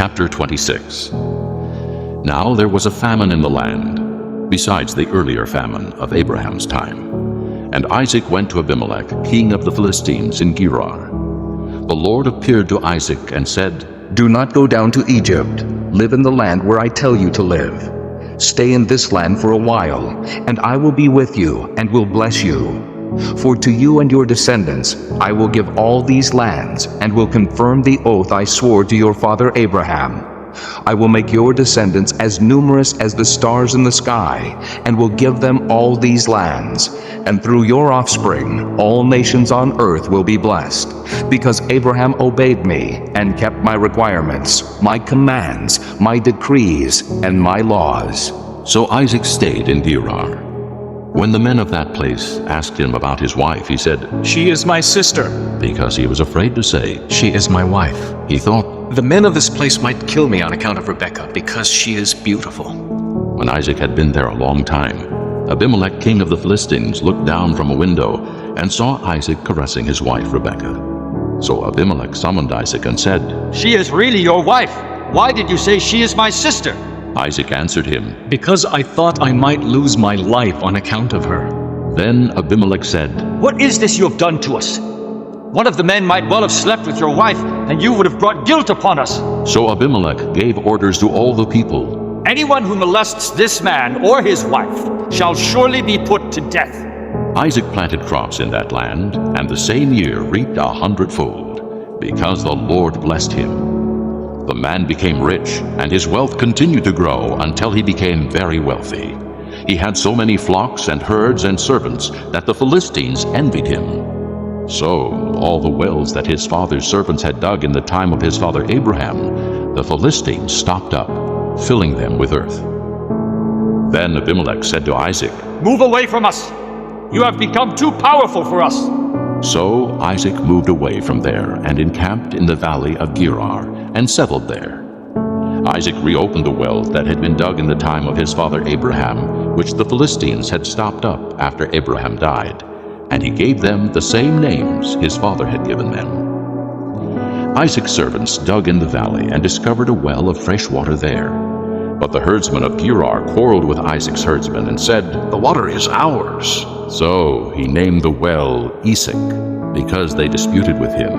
Chapter 26. Now there was a famine in the land, besides the earlier famine of Abraham's time. And Isaac went to Abimelech, king of the Philistines, in Gerar. The Lord appeared to Isaac and said, "Do not go down to Egypt. Live in the land where I tell you to live. Stay in this land for a while, and I will be with you and will bless you. For to you and your descendants I will give all these lands, and will confirm the oath I swore to your father Abraham. I will make your descendants as numerous as the stars in the sky, and will give them all these lands. And through your offspring all nations on earth will be blessed, because Abraham obeyed me and kept my requirements, my commands, my decrees, and my laws." So Isaac stayed in Gerar. When the men of that place asked him about his wife, he said, "She is my sister." because he was afraid to say, "She is my wife." he thought, The men of this place might kill me on account of Rebekah, because she is beautiful. when Isaac had been there a long time, Abimelech, king of the Philistines, looked down from a window and saw Isaac caressing his wife Rebekah. So Abimelech summoned Isaac and said, She is really your wife. Why did you say she is my sister? Isaac answered him. Because I thought I might lose my life on account of her. Then Abimelech said, What is this you have done to us? One of the men might well have slept with your wife, and you would have brought guilt upon us. So Abimelech gave orders to all the people. Anyone who molests this man or his wife shall surely be put to death. Isaac planted crops in that land, and the same year reaped 100-fold, because the Lord blessed him. The man became rich, and his wealth continued to grow until he became very wealthy. He had so many flocks and herds and servants that the Philistines envied him. So all the wells that his father's servants had dug in the time of his father Abraham, the Philistines stopped up, filling them with earth. Then Abimelech said to Isaac, Move away from us. You have become too powerful for us. So Isaac moved away from there and encamped in the valley of Gerar and settled there. Isaac reopened the wells that had been dug in the time of his father Abraham, which the Philistines had stopped up after Abraham died, and he gave them the same names his father had given them. Isaac's servants dug in the valley and discovered a well of fresh water there. But the herdsmen of Gerar quarreled with Isaac's herdsmen and said, The water is ours. So he named the well Esek, because they disputed with him.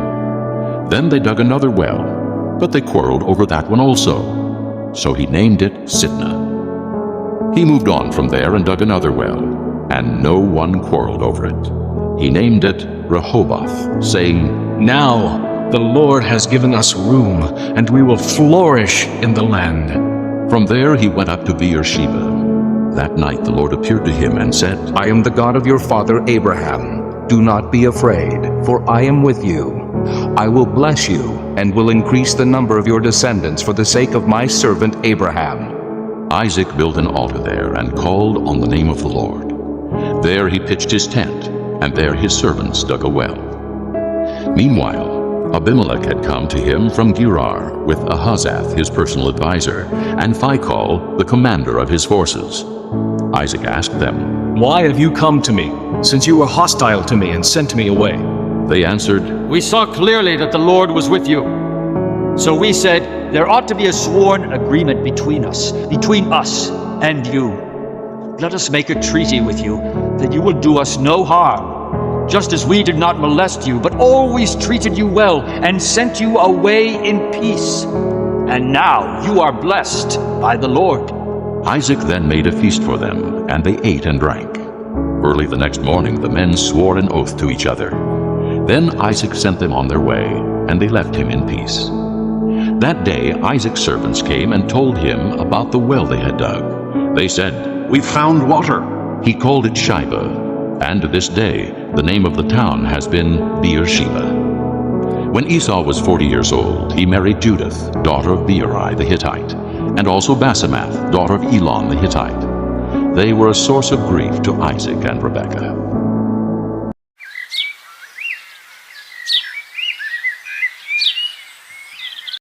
Then they dug another well, but they quarreled over that one also. So he named it Sitnah. He moved on from there and dug another well, and no one quarreled over it. He named it Rehoboth, saying, Now the Lord has given us room, and we will flourish in the land. From there he went up to Beersheba. That night the Lord appeared to him and said, "I am the God of your father Abraham. Do not be afraid, for I am with you. I will bless you, and will increase the number of your descendants for the sake of my servant Abraham." Isaac built an altar there and called on the name of the Lord. There he pitched his tent, and there his servants dug a well. Meanwhile, Abimelech had come to him from Gerar with Ahazath, his personal advisor, and Phicol, the commander of his forces. Isaac asked them, Why have you come to me, since you were hostile to me and sent me away? They answered, We saw clearly that the Lord was with you. So we said, there ought to be a sworn agreement between us and you. Let us make a treaty with you that you will do us no harm, just as we did not molest you, but always treated you well and sent you away in peace. And now you are blessed by the Lord. Isaac then made a feast for them, and they ate and drank. Early the next morning the men swore an oath to each other. Then Isaac sent them on their way, and they left him in peace. That day Isaac's servants came and told him about the well they had dug. They said, "We found water." He called it Shibah, and to this day the name of the town has been Beersheba. When Esau was 40 years old, he married Judith, daughter of Beeri the Hittite, and also Basemath, daughter of Elon the Hittite. They were a source of grief to Isaac and Rebekah.